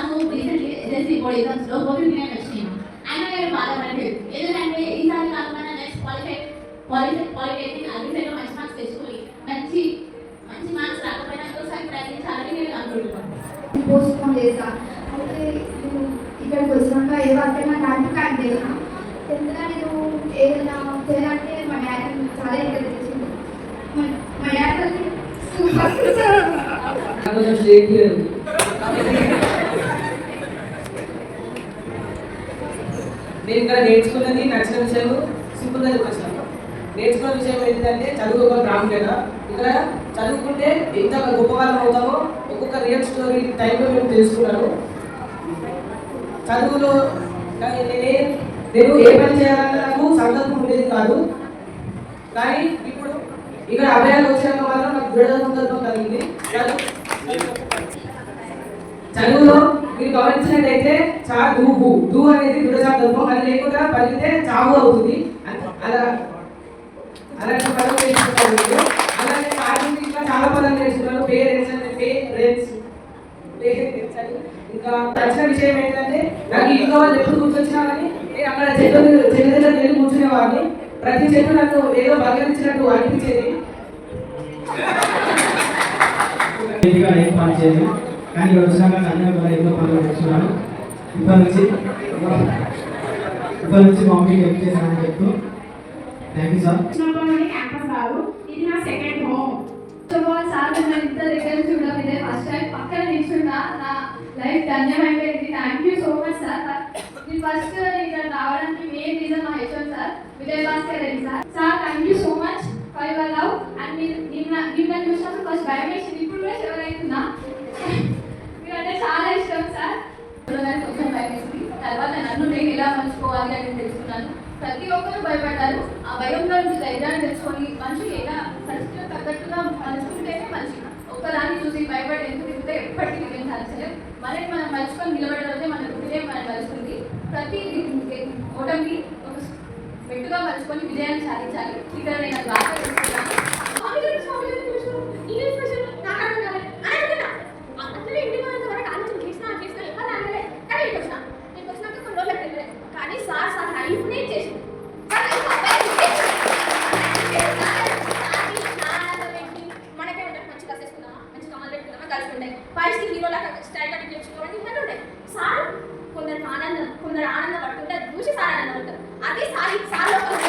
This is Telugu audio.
నాకు రీసెంట్లీ ఎస్ఎస్సి బోర్డ్ ఎగ్జామ్స్లో కోవిడ్ నేను వచ్చినాను. అయినా నేను బాధపడలేదు. ఎందుకంటే ఈసారి కాకుండా నెక్స్ట్ పాలిటెక్నిక్ అగ్రిఫైలో మంచి మార్క్స్ తెచ్చుకొని మంచి మార్క్స్ రాకపోయినా ఒకసారి ప్రయత్నించాలని నేను అనుకుంటున్నాను. పోస్ట్ పోన్ చేస్తా అయితే ఇక్కడికి వచ్చినాక ఏ వర్క్ అయినా టైం కట్ చేసిన ఎందుకంటే నేను ఏదైనా చేయాలంటే మా డాడీ చాలా ఎంకరేజ్ చేసింది. మా డాడీ నేను ఇక్కడ నేర్చుకున్నది నచ్చిన విషయం సింపుల్గా చెప్పేసాను. నేర్చుకున్న విషయం ఏంటంటే చదువు ఒక ప్రాముఖ్యత. ఇక్కడ చదువుకుంటే ఎంత గొప్పవాళ్ళం అవుతామో ఒక్కొక్క రియల్ స్టోరీ టైంలో మేము తెలుసుకున్నాను. చదువులో నేను ఏ పని చేయాలన్నా నాకు సంకల్పం ఉండేది కాదు. కానీ ఇప్పుడు ఇక్కడ అభయాలు వచ్చాక మాత్రం నాకు దృఢ సంకల్పం కలిగింది. చదువులో మీరు గమనించినట్టయితే డూ అనేది దృఢ సంకల్పం. అది లేకుండా పలికితే చావు అవుతుంది. అలాంటి పనులు నేర్చుకుంటారు. అలాగే కార్మిక ఇంకా చాలా పనులు నేర్చుకున్నారు. పేరెంట్స్ ఇంకా నచ్చిన విషయం ఏంటంటే నాకు ఇంట్లో వాళ్ళు ఎప్పుడు గుర్తొచ్చినా కానీ నేను అక్కడ చెట్టు దగ్గర వెళ్ళి కూర్చునేవాడిని. ప్రతి చెట్టు నన్ను ఏదో బలకరించినట్టు అనిపించేది. కానీ ఇక్కడ వచ్చినాక అన్నీ కూడా ఎన్నో పనులు నేర్చుకున్నాను. ఇప్పటి నుంచి మమ్మీకి హెల్ప్ చేశానని చెప్తూ థ్యాంక్ యూ సార్. క్యాంపస్ కాదు, ఇది నా సెకండ్ హోమ్. సార్ ఇంత దగ్గర చూడడం ఇదే ఫస్ట్ టైం. పక్కన నిల్చున్నా నా లైఫ్ ధన్యమైపోయింది. Thank you so much sir. నేను ఫస్ట్ ఇక్కడ రావడానికి మెయిన్ రీజన్ మా HOD sir Vijay Bhaskar Reddy sir. Sir thank you so much for your love. And మీరు నిన్న చూసినప్పుడు ఫస్ట్ భయం వేసింది, ఇప్పుడు కూడా ఎవరైతున్నా మీరంటే చాలా ఇష్టం సార్. కొంచెం భయం వేసింది. తర్వాత నన్ను నేను ఎలా మలుచుకోవాలి అని తెలుసుకున్నాను. ప్రతి ఒక్కరూ భయపడ్డారు. ఆ భయంలో నుంచి ధైర్యాన్ని తెచ్చుకొని మనుషులు ఎలా పరిస్థితులకు తగ్గట్టుగా మలుచుకుంటేనే మంచి. ఒక్కదాన్ని చూసి భయపడి ఎందుకు తిరిగితే ఎప్పటికీ విజయం సాధించలేదు. మనకి మనం మలుచుకొని నిలబడడం మన విజయం మనం మలుచుకుంది. ప్రతి ఓటమికి ఒక మెట్టుగా మలుచుకొని విజయాన్ని సాధించాలి. ఇక్కడ నేను బాగా తెలుసుకున్నాను. కొందరు ఆనందం పడుతుంటే చూసి సార్ ఆనందం పడతారు. అదే సార్